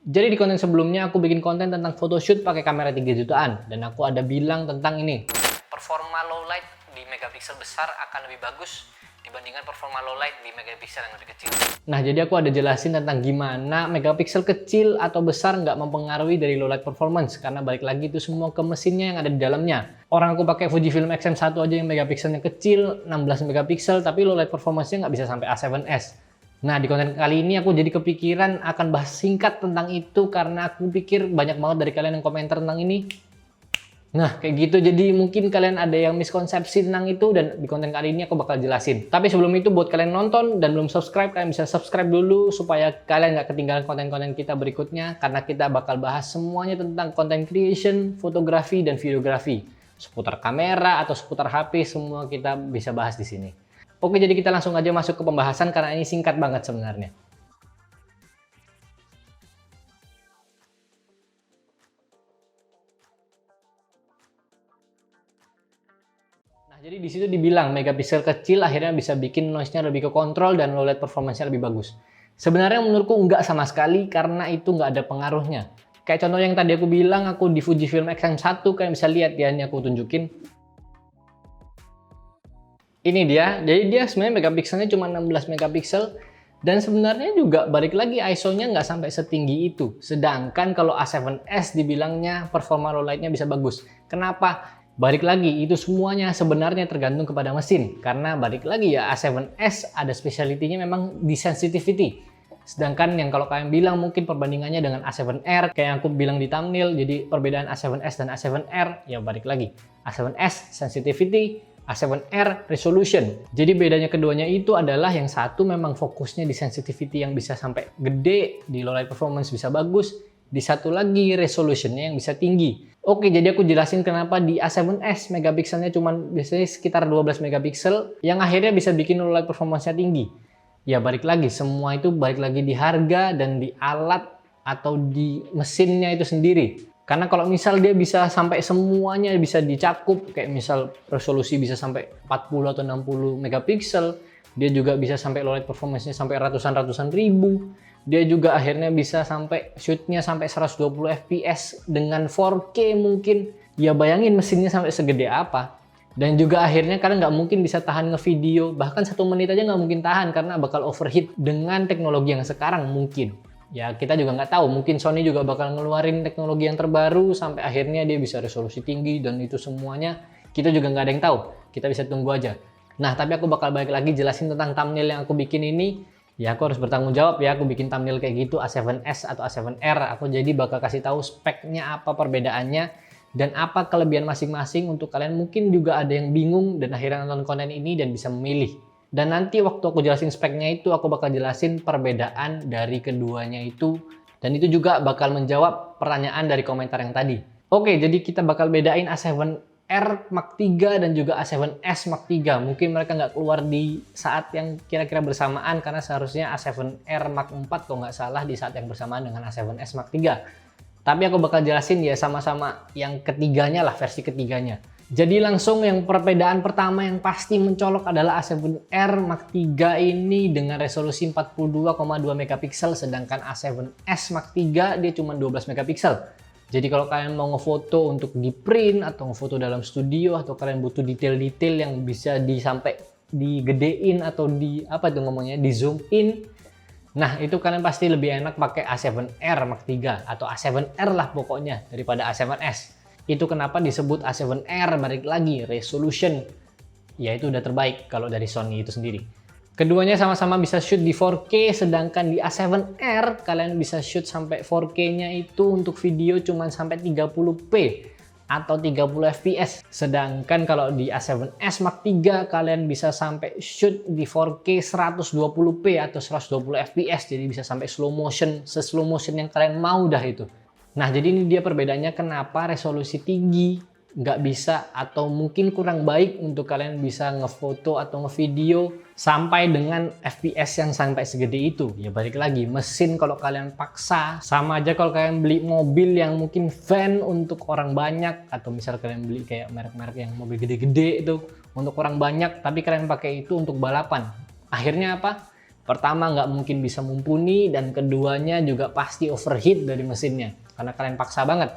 Jadi di konten sebelumnya aku bikin konten tentang photoshoot pakai kamera 3 jutaan dan aku ada bilang tentang ini. Performa low light di megapiksel besar akan lebih bagus dibandingkan performa low light di megapiksel yang lebih kecil. Nah, jadi aku ada jelasin tentang gimana megapiksel kecil atau besar nggak mempengaruhi dari low light performance karena balik lagi itu semua ke mesinnya yang ada di dalamnya. Orang aku pakai Fujifilm X-M1 aja yang megapikselnya kecil, 16 megapiksel, tapi low light performance-nya nggak bisa sampai A7S. Nah, di konten kali ini aku jadi kepikiran akan bahas singkat tentang itu karena aku pikir banyak banget dari kalian yang komentar tentang ini. Nah, kayak gitu. Jadi mungkin kalian ada yang miskonsepsi tentang itu dan di konten kali ini aku bakal jelasin. Tapi sebelum itu buat kalian nonton dan belum subscribe, kalian bisa subscribe dulu supaya kalian nggak ketinggalan konten-konten kita berikutnya karena kita bakal bahas semuanya tentang content creation, fotografi, dan videografi. Seputar kamera atau seputar HP, semua kita bisa bahas di sini. Oke, jadi kita langsung aja masuk ke pembahasan karena ini singkat banget sebenarnya. Nah, jadi di situ dibilang megapiksel kecil akhirnya bisa bikin noise-nya lebih ke kontrol dan low light performance-nya lebih bagus. Sebenarnya menurutku enggak sama sekali karena itu nggak ada pengaruhnya. Kayak contoh yang tadi aku bilang, aku di Fujifilm X-M1, kalian bisa lihat ya, ini aku tunjukin. Ini dia, jadi dia sebenarnya megapikselnya cuma 16 megapiksel dan sebenarnya juga balik lagi ISO-nya nggak sampai setinggi itu. Sedangkan kalau A7S dibilangnya performa low light-nya bisa bagus. Kenapa? Balik lagi, itu semuanya sebenarnya tergantung kepada mesin. Karena balik lagi ya, A7S ada specialty-nya memang di sensitivity. Sedangkan yang kalau kalian bilang mungkin perbandingannya dengan A7R, kayak yang aku bilang di thumbnail, jadi perbedaan A7S dan A7R, ya balik lagi. A7S sensitivity, A7R resolution. Jadi bedanya keduanya itu adalah yang satu memang fokusnya di sensitivity yang bisa sampai gede, di low light performance bisa bagus, di satu lagi resolutionnya yang bisa tinggi. Oke, jadi aku jelasin kenapa di A7S megapikselnya cuma biasanya sekitar 12 megapiksel yang akhirnya bisa bikin low light performance-nya tinggi. Ya balik lagi, semua itu balik lagi di harga dan di alat atau di mesinnya itu sendiri. Karena kalau misal dia bisa sampai semuanya bisa dicakup, kayak misal resolusi bisa sampai 40 atau 60 megapiksel, dia juga bisa sampai low light performance-nya sampai ratusan ribu. Dia juga akhirnya bisa sampai shoot-nya sampai 120 fps dengan 4K mungkin. Ya bayangin mesinnya sampai segede apa. Dan juga akhirnya kalian nggak mungkin bisa tahan ngevideo, bahkan 1 menit aja nggak mungkin tahan karena bakal overheat dengan teknologi yang sekarang mungkin. Ya kita juga nggak tahu, mungkin Sony juga bakal ngeluarin teknologi yang terbaru sampai akhirnya dia bisa resolusi tinggi dan itu semuanya kita juga nggak ada yang tahu, kita bisa tunggu aja. Nah tapi aku bakal balik lagi jelasin tentang thumbnail yang aku bikin ini. Ya aku harus bertanggung jawab ya, aku bikin thumbnail kayak gitu A7S atau A7R, aku jadi bakal kasih tahu speknya apa perbedaannya dan apa kelebihan masing-masing untuk kalian mungkin juga ada yang bingung dan akhirnya nonton konten ini dan bisa memilih. Dan nanti waktu aku jelasin speknya itu, aku bakal jelasin perbedaan dari keduanya itu. Dan itu juga bakal menjawab pertanyaan dari komentar yang tadi. Oke, jadi kita bakal bedain A7R Mark III dan juga A7S Mark III. Mungkin mereka nggak keluar di saat yang kira-kira bersamaan, karena seharusnya A7R Mark IV kalau nggak salah di saat yang bersamaan dengan A7S Mark III. Tapi aku bakal jelasin ya sama-sama yang ketiganya lah, versi ketiganya. Jadi langsung yang perbedaan pertama yang pasti mencolok adalah A7R Mark III ini dengan resolusi 42,2 megapiksel, sedangkan A7S Mark III dia cuma 12 megapiksel. Jadi kalau kalian mau ngefoto untuk di print atau ngefoto dalam studio atau kalian butuh detail-detail yang bisa sampai digedein atau di apa itu ngomongnya, di zoom in. Nah itu kalian pasti lebih enak pakai A7R Mark III atau A7R lah pokoknya daripada A7S. Itu kenapa disebut A7R, balik lagi resolution. Ya itu udah terbaik kalau dari Sony itu sendiri. Keduanya sama-sama bisa shoot di 4K, sedangkan di A7R kalian bisa shoot sampai 4K-nya itu untuk video cuma sampai 30p atau 30 fps. Sedangkan kalau di A7S Mark III kalian bisa sampai shoot di 4K 120p atau 120 fps. Jadi bisa sampai slow motion, se-slow motion yang kalian mau dah itu. Nah, jadi ini dia perbedaannya kenapa resolusi tinggi nggak bisa atau mungkin kurang baik untuk kalian bisa ngefoto atau ngevideo sampai dengan FPS yang sampai segede itu. Ya balik lagi, mesin kalau kalian paksa, sama aja kalau kalian beli mobil yang mungkin van untuk orang banyak, atau misal kalian beli kayak merek-merek yang mobil gede-gede itu untuk orang banyak, tapi kalian pakai itu untuk balapan. Akhirnya apa? Pertama, nggak mungkin bisa mumpuni, dan keduanya juga pasti overheat dari mesinnya karena kalian paksa banget.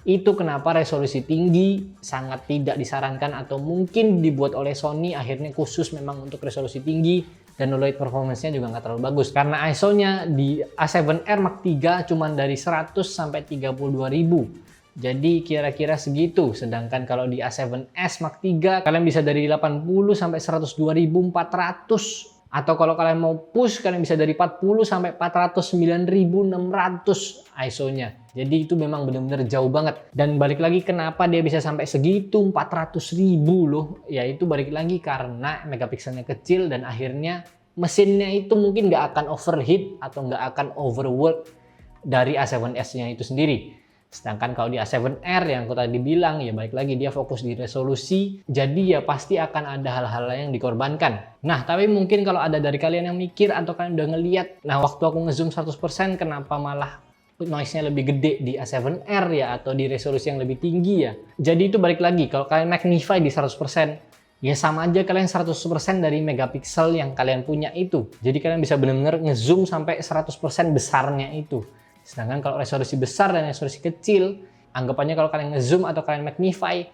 Itu kenapa resolusi tinggi sangat tidak disarankan atau mungkin dibuat oleh Sony akhirnya khusus memang untuk resolusi tinggi, dan low light performance-nya juga nggak terlalu bagus karena ISO-nya di A7R Mark III cuma dari 100 sampai 32.000. Jadi kira-kira segitu. Sedangkan kalau di A7S Mark III kalian bisa dari 80 sampai 102.400. Atau kalau kalian mau push, kalian bisa dari 40 sampai 409.600 ISO-nya. Jadi itu memang benar-benar jauh banget. Dan balik lagi kenapa dia bisa sampai segitu, 400.000 loh. Ya itu balik lagi karena megapikselnya kecil dan akhirnya mesinnya itu mungkin nggak akan overheat atau nggak akan overwork dari A7S-nya itu sendiri. Sedangkan kalau di A7R yang aku tadi bilang, ya balik lagi dia fokus di resolusi, jadi ya pasti akan ada hal-hal yang dikorbankan. Nah, tapi mungkin kalau ada dari kalian yang mikir atau kalian udah ngeliat, nah waktu aku ngezoom 100% kenapa malah noise-nya lebih gede di A7R ya, atau di resolusi yang lebih tinggi ya. Jadi itu balik lagi, kalau kalian magnify di 100%, ya sama aja kalian 100% dari megapiksel yang kalian punya itu. Jadi kalian bisa benar-benar ngezoom sampai 100% besarnya itu. Sedangkan kalau resolusi besar dan resolusi kecil, anggapannya kalau kalian ngezoom atau kalian magnify,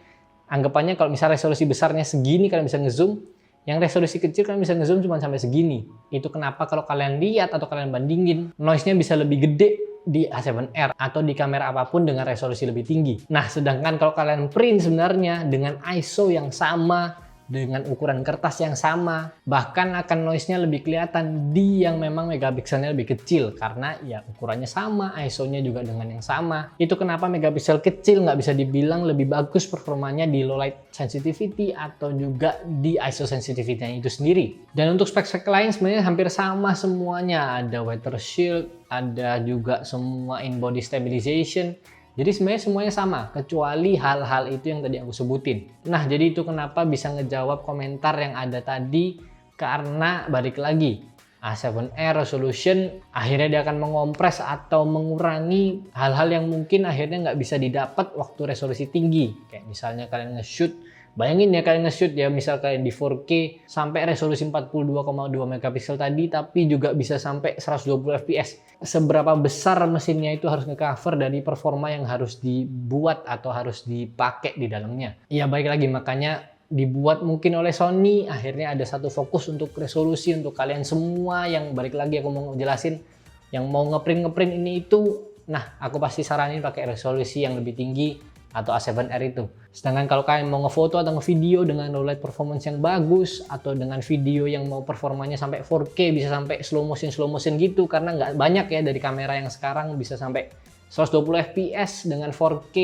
anggapannya kalau misalnya resolusi besarnya segini kalian bisa ngezoom, yang resolusi kecil kalian bisa ngezoom cuma sampai segini. Itu kenapa kalau kalian lihat atau kalian bandingin, noise-nya bisa lebih gede di A7R atau di kamera apapun dengan resolusi lebih tinggi. Nah, sedangkan kalau kalian print sebenarnya dengan ISO yang sama, dengan ukuran kertas yang sama, bahkan akan noise-nya lebih kelihatan di yang memang megapikselnya lebih kecil karena ya ukurannya sama, ISO-nya juga dengan yang sama. Itu kenapa megapiksel kecil nggak bisa dibilang lebih bagus performanya di low light sensitivity atau juga di ISO sensitivity-nya itu sendiri. Dan untuk spek-spek lain sebenarnya hampir sama semuanya. Ada water shield, ada juga semua in-body stabilization. Jadi sebenarnya semuanya sama, kecuali hal-hal itu yang tadi aku sebutin. Nah, jadi itu kenapa bisa ngejawab komentar yang ada tadi, karena balik lagi, A7R resolution akhirnya dia akan mengompres atau mengurangi hal-hal yang mungkin akhirnya nggak bisa didapat waktu resolusi tinggi. Kayak misalnya kalian nge-shoot, bayangin ya kalian nge-shoot ya misal kalian di 4K sampai resolusi 42,2 megapiksel tadi, tapi juga bisa sampai 120 fps. Seberapa besar mesinnya itu harus nge-cover dari performa yang harus dibuat atau harus dipakai di dalamnya. Ya baik lagi, makanya dibuat mungkin oleh Sony, akhirnya ada satu fokus untuk resolusi untuk kalian semua yang balik lagi aku mau ngejelasin, yang mau ngeprint ini itu, nah aku pasti saranin pakai resolusi yang lebih tinggi atau A7R itu. Sedangkan kalau kalian mau ngefoto atau ngevideo dengan low light performance yang bagus, atau dengan video yang mau performanya sampai 4K, bisa sampai slow motion gitu, karena nggak banyak ya dari kamera yang sekarang bisa sampai 120 fps dengan 4K,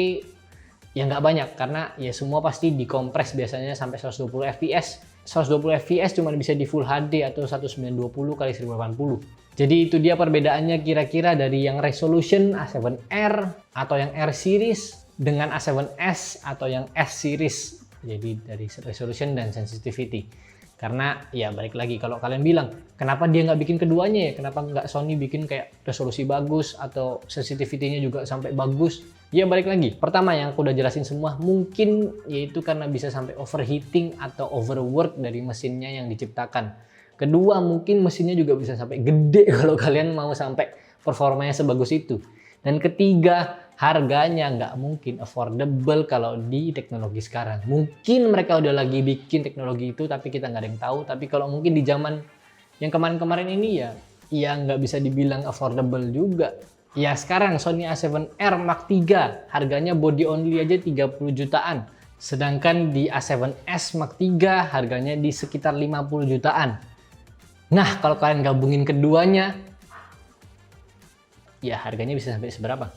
ya nggak banyak, karena ya semua pasti dikompres biasanya sampai 120 fps. 120 fps cuma bisa di Full HD atau 1920 x 1080. Jadi itu dia perbedaannya kira-kira dari yang resolution A7R atau yang R series dengan A7S atau yang S series. Jadi dari resolution dan sensitivity. Karena ya balik lagi, kalau kalian bilang kenapa dia nggak bikin keduanya ya, kenapa nggak Sony bikin kayak resolusi bagus atau sensitivity-nya juga sampai bagus, ya balik lagi, pertama yang aku udah jelasin semua, mungkin yaitu karena bisa sampai overheating atau overwork dari mesinnya yang diciptakan. Kedua, mungkin mesinnya juga bisa sampai gede kalau kalian mau sampai performanya sebagus itu. Dan ketiga, harganya nggak mungkin affordable kalau di teknologi sekarang. Mungkin mereka udah lagi bikin teknologi itu tapi kita nggak ada yang tahu. Tapi kalau mungkin di zaman yang kemarin-kemarin ini ya nggak bisa dibilang affordable juga. Ya sekarang Sony A7R Mark III harganya body only aja 30 jutaan. Sedangkan di A7S Mark III harganya di sekitar 50 jutaan. Nah kalau kalian gabungin keduanya, ya harganya bisa sampai seberapa?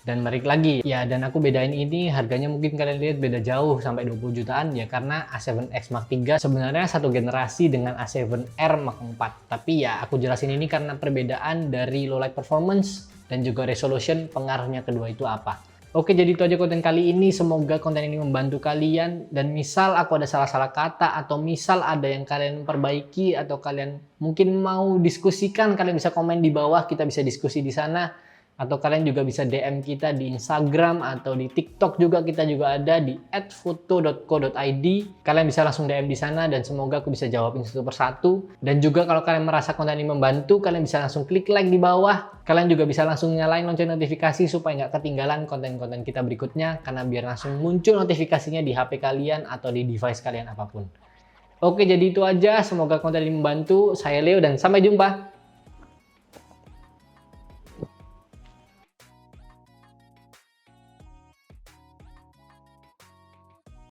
Dan balik lagi, ya dan aku bedain ini harganya mungkin kalian lihat beda jauh sampai 20 jutaan ya, karena A7X Mark III sebenarnya satu generasi dengan A7R Mark IV. Tapi ya aku jelasin ini karena perbedaan dari low light performance dan juga resolution, pengaruhnya kedua itu apa. Oke, jadi itu aja konten kali ini. Semoga konten ini membantu kalian, dan misal aku ada salah-salah kata atau misal ada yang kalian perbaiki atau kalian mungkin mau diskusikan, kalian bisa komen di bawah, kita bisa diskusi di sana. Atau kalian juga bisa DM kita di Instagram atau di TikTok juga, kita juga ada di @foto.co.id. Kalian bisa langsung DM di sana dan semoga aku bisa jawabin satu persatu. Dan juga kalau kalian merasa konten ini membantu, kalian bisa langsung klik like di bawah. Kalian juga bisa langsung nyalain lonceng notifikasi supaya nggak ketinggalan konten-konten kita berikutnya, karena biar langsung muncul notifikasinya di HP kalian atau di device kalian apapun. Oke, jadi itu aja. Semoga konten ini membantu. Saya Leo dan sampai jumpa.